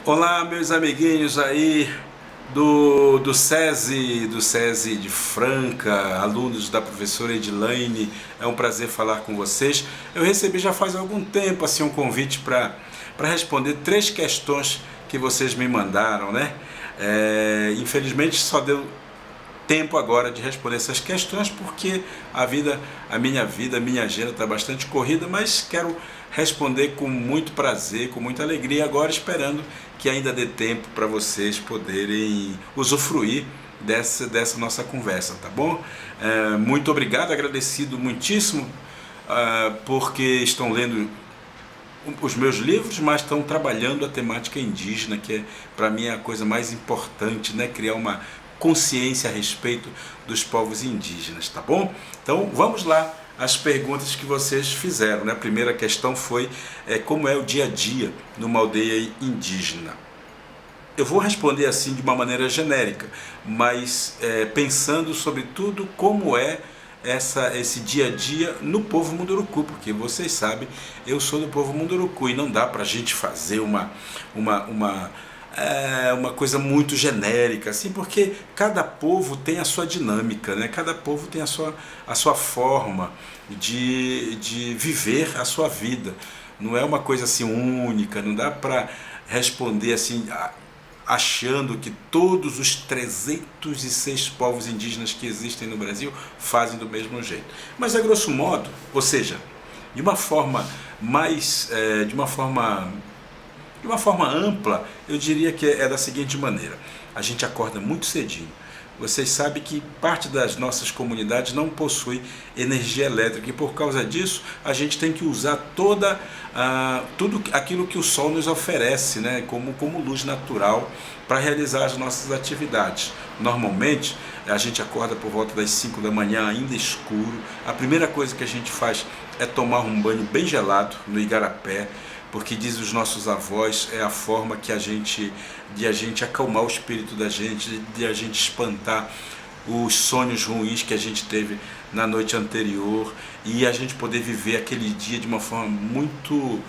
Olá, meus amiguinhos aí do SESI de Franca, alunos da professora Edilaine. É um prazer falar com vocês. Eu recebi já faz algum tempo assim um convite para responder 3 questões que vocês me mandaram, né? Infelizmente só deu tempo agora de responder essas questões porque a minha agenda está bastante corrida, mas quero responder com muito prazer, com muita alegria agora, esperando que ainda dê tempo para vocês poderem usufruir dessa nossa conversa, tá bom? Muito obrigado, agradecido muitíssimo porque estão lendo os meus livros, mas estão trabalhando a temática indígena, que para mim é a coisa mais importante, né? Criar uma consciência a respeito dos povos indígenas, tá bom? Então vamos lá as perguntas que vocês fizeram, né? A primeira questão foi como é o dia a dia numa aldeia indígena. Eu vou responder assim de uma maneira genérica, mas pensando sobretudo como é esse dia a dia no povo Munduruku, porque vocês sabem, eu sou do povo Munduruku e não dá para a gente fazer uma, uma, uma coisa muito genérica, assim, porque cada povo tem a sua dinâmica, né? Cada povo tem a sua forma de viver a sua vida. Não é uma coisa assim única, não dá para responder assim achando que todos os 306 povos indígenas que existem no Brasil fazem do mesmo jeito. Mas a grosso modo, ou seja, de uma forma mais, de uma forma ampla, eu diria que é da seguinte maneira: a gente acorda muito cedinho. Vocês sabem que parte das nossas comunidades não possui energia elétrica e por causa disso a gente tem que usar tudo aquilo que o sol nos oferece, né, como luz natural para realizar as nossas atividades. Normalmente a gente acorda por volta das 5 da manhã, ainda escuro. A primeira coisa que a gente faz é tomar um banho bem gelado no igarapé, porque diz os nossos avós, é a forma de a gente acalmar o espírito da gente, de a gente espantar os sonhos ruins que a gente teve na noite anterior e a gente poder viver aquele dia de uma forma muito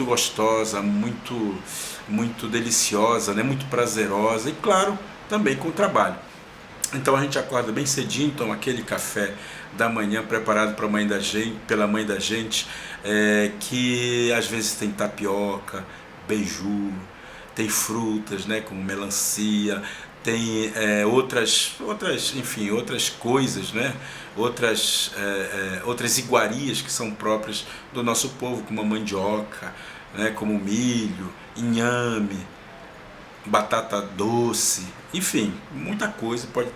gostosa, muito deliciosa, né? Muito prazerosa e claro, também com trabalho. Então a gente acorda bem cedinho, toma aquele café da manhã preparado pela mãe da gente, que às vezes tem tapioca, beiju, tem frutas, né, como melancia, tem outras coisas, né, outras iguarias que são próprias do nosso povo, como a mandioca, né, como milho, inhame, batata doce, enfim, muita coisa pode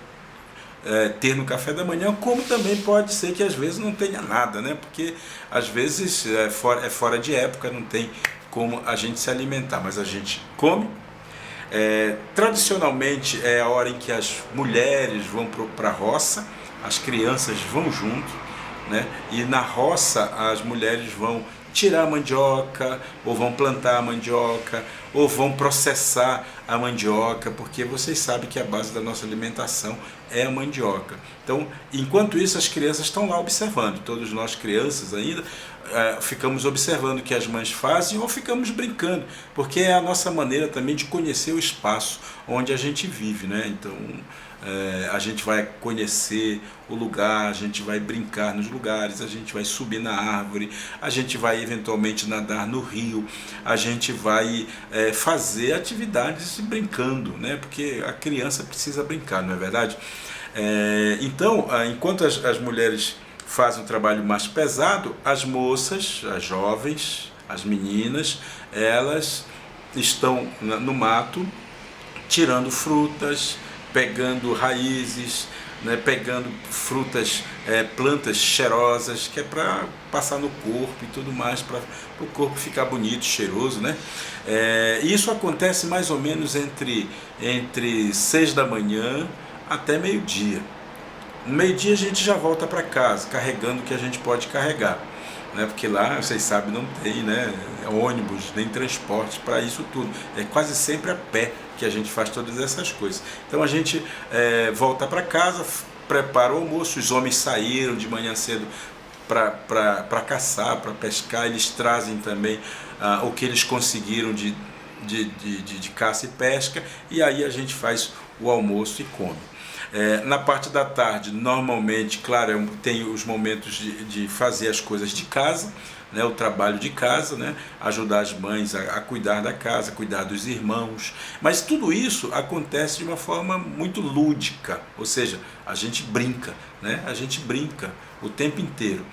ter no café da manhã, como também pode ser que às vezes não tenha nada, né? Porque às vezes é fora de época, não tem como a gente se alimentar, mas a gente come. Tradicionalmente é a hora em que as mulheres vão para a roça, as crianças vão junto, né? E na roça as mulheres vão tirar a mandioca, ou vão plantar a mandioca, ou vão processar a mandioca, porque vocês sabem que a base da nossa alimentação é a mandioca. Então, enquanto isso, as crianças estão lá observando. Todos nós crianças ainda ficamos observando o que as mães fazem ou ficamos brincando, porque é a nossa maneira também de conhecer o espaço onde a gente vive, né? Então, a gente vai conhecer o lugar, a gente vai brincar nos lugares, a gente vai subir na árvore, a gente vai eventualmente nadar no rio, a gente vai fazer atividades brincando, né? Porque a criança precisa brincar, não é verdade? Então, enquanto as mulheres fazem um trabalho mais pesado, as moças, as jovens, as meninas, elas estão no mato tirando frutas, pegando raízes, né, pegando frutas, plantas cheirosas, que é para passar no corpo e tudo mais, para o corpo ficar bonito, cheiroso, né? Isso acontece mais ou menos entre 6 da manhã até meio-dia. No meio-dia a gente já volta para casa, carregando o que a gente pode carregar, né? Porque lá, vocês sabem, não tem, né, ônibus, nem transporte para isso tudo. É quase sempre a pé que a gente faz todas essas coisas. Então a gente volta para casa, prepara o almoço, os homens saíram de manhã cedo para caçar, para pescar, eles trazem também o que eles conseguiram de caça e pesca, e aí a gente faz o almoço e come. Na parte da tarde, normalmente, claro, tem os momentos de fazer as coisas de casa, né, o trabalho de casa, né, ajudar as mães a cuidar da casa, cuidar dos irmãos, mas tudo isso acontece de uma forma muito lúdica, ou seja, a gente brinca, né, a gente brinca o tempo inteiro.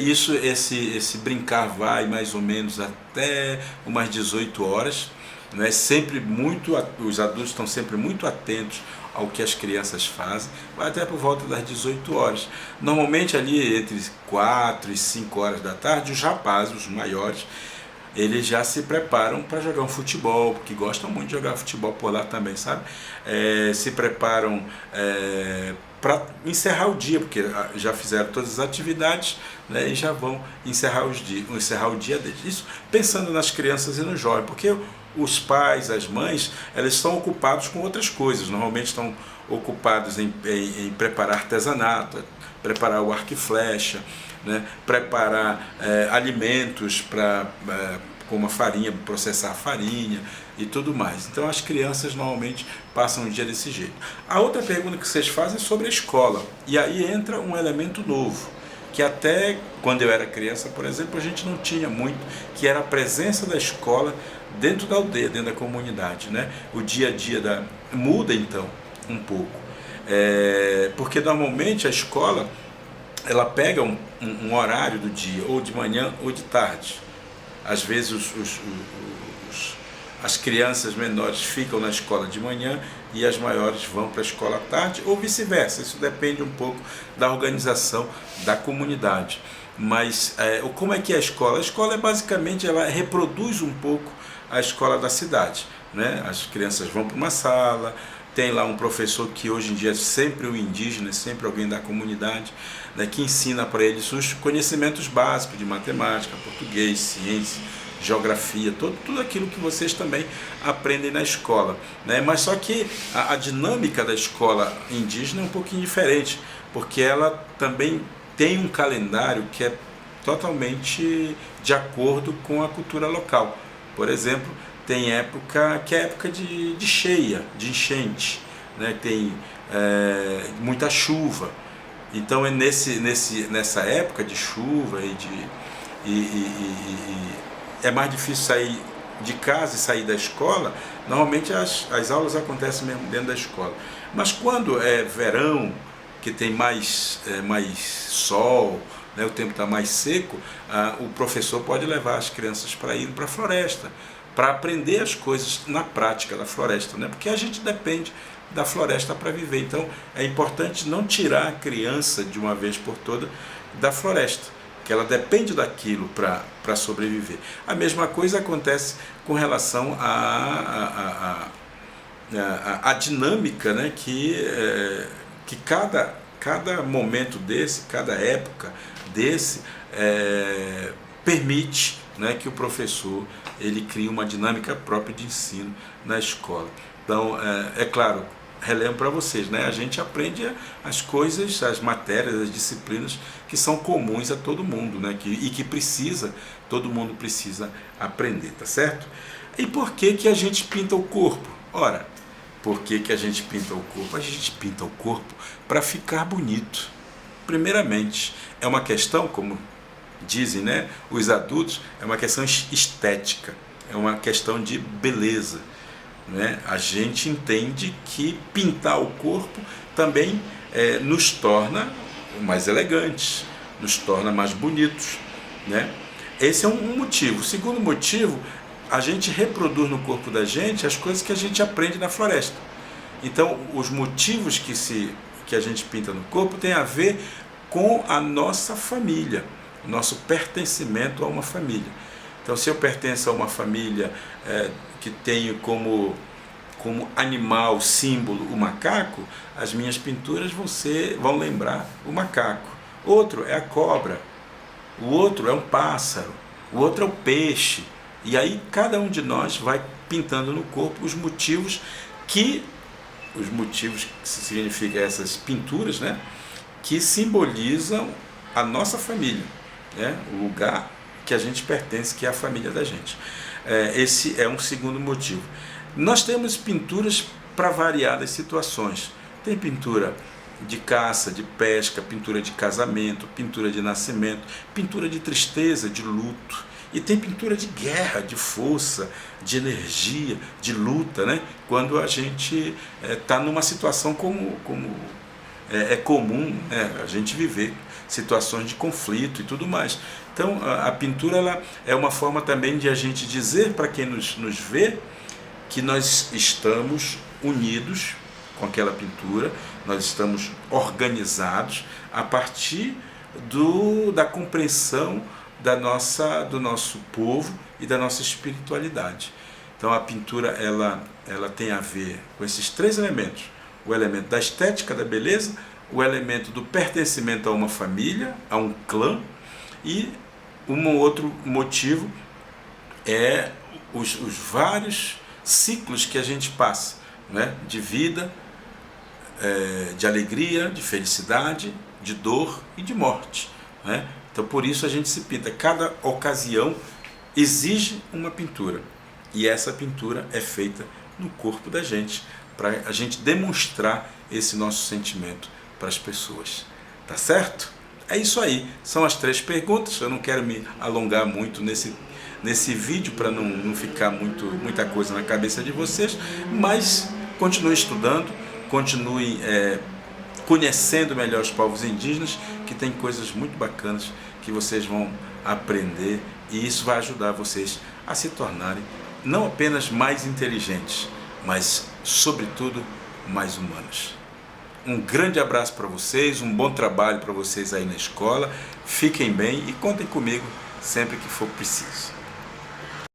Esse brincar vai mais ou menos até umas 18 horas, né, os adultos estão sempre muito atentos ao que as crianças fazem, vai até por volta das 18 horas. Normalmente ali entre 4 e 5 horas da tarde, os rapazes, os maiores, eles já se preparam para jogar um futebol, porque gostam muito de jogar futebol por lá também, sabe? Se preparam para encerrar o dia, porque já fizeram todas as atividades, né, e já vão encerrar o dia deles. Isso pensando nas crianças e nos jovens, porque os pais, as mães, eles estão ocupados com outras coisas, normalmente estão ocupados em preparar artesanato, preparar o arco e flecha, né, preparar alimentos como a farinha, processar a farinha e tudo mais. Então as crianças normalmente passam o dia desse jeito. A outra pergunta que vocês fazem é sobre a escola, e aí entra um elemento novo, que até quando eu era criança, por exemplo, a gente não tinha muito, que era a presença da escola dentro da aldeia, dentro da comunidade, né? O dia a dia muda então um pouco, porque normalmente a escola ela pega um horário do dia, ou de manhã ou de tarde. Às vezes as crianças menores ficam na escola de manhã e as maiores vão para a escola à tarde, ou vice-versa. Isso depende um pouco da organização da comunidade. Mas como é que é a escola? A escola basicamente ela reproduz um pouco a escola da cidade, né? As crianças vão para uma sala, tem lá um professor que hoje em dia é sempre um indígena, sempre alguém da comunidade, né, que ensina para eles os conhecimentos básicos de matemática, português, ciência, geografia, tudo aquilo que vocês também aprendem na escola, né? Mas só que a dinâmica da escola indígena é um pouquinho diferente, porque ela também tem um calendário que é totalmente de acordo com a cultura local. Por exemplo, tem época que é época de cheia, de enchente, né? Tem muita chuva. Então nessa época de chuva é mais difícil sair de casa e sair da escola. Normalmente as aulas acontecem mesmo dentro da escola. Mas quando é verão, que tem mais sol, né, o tempo está mais seco, o professor pode levar as crianças para ir para a floresta, para aprender as coisas na prática da floresta, né? Porque a gente depende da floresta para viver. Então é importante não tirar a criança de uma vez por toda da floresta, que ela depende daquilo para sobreviver. A mesma coisa acontece com relação à dinâmica, né, que cada momento desse, cada época desse, permite, né, que o professor ele crie uma dinâmica própria de ensino na escola. Então, é claro, relembro para vocês, né, a gente aprende as coisas, as matérias, as disciplinas que são comuns a todo mundo, né, todo mundo precisa aprender, tá certo? E por que a gente pinta o corpo? Ora, por que a gente pinta o corpo? A gente pinta o corpo para ficar bonito. Primeiramente, é uma questão, como dizem, né, os adultos, é uma questão estética, é uma questão de beleza, né? A gente entende que pintar o corpo também nos torna mais elegantes, nos torna mais bonitos, né? Esse é um motivo. O segundo motivo, a gente reproduz no corpo da gente as coisas que a gente aprende na floresta. Então, os motivos que a gente pinta no corpo tem a ver com a nossa família, nosso pertencimento a uma família. Então, se eu pertenço a uma família que tenho como animal, símbolo, o macaco, as minhas pinturas vão lembrar o macaco. Outro é a cobra, o outro é um pássaro, o outro é o peixe. E aí cada um de nós vai pintando no corpo os motivos que significam essas pinturas, né, que simbolizam a nossa família, né, o lugar que a gente pertence, que é a família da gente. esse é um segundo motivo. Nós temos pinturas para variadas situações. Tem pintura de caça, de pesca, pintura de casamento, pintura de nascimento, pintura de tristeza, de luto. E tem pintura de guerra, de força, de energia, de luta, né? Quando a gente está numa situação como é comum, né, a gente viver situações de conflito e tudo mais. Então a pintura ela é uma forma também de a gente dizer para quem nos vê que nós estamos unidos com aquela pintura, nós estamos organizados a partir da compreensão do nosso povo e da nossa espiritualidade. Então a pintura ela tem a ver com esses três elementos: o elemento da estética, da beleza, o elemento do pertencimento a uma família, a um clã, e um outro motivo é os vários ciclos que a gente passa, né? De vida, de alegria, de felicidade, de dor e de morte, né? Então por isso a gente se pinta. Cada ocasião exige uma pintura, e essa pintura é feita no corpo da gente, para a gente demonstrar esse nosso sentimento para as pessoas. Tá certo? É isso aí, são as 3 perguntas. Eu não quero me alongar muito nesse vídeo para não ficar muita coisa na cabeça de vocês, mas continue estudando, continue conhecendo melhor os povos indígenas, que tem coisas muito bacanas que vocês vão aprender, e isso vai ajudar vocês a se tornarem não apenas mais inteligentes, mas, sobretudo, mais humanos. Um grande abraço para vocês, um bom trabalho para vocês aí na escola, fiquem bem e contem comigo sempre que for preciso.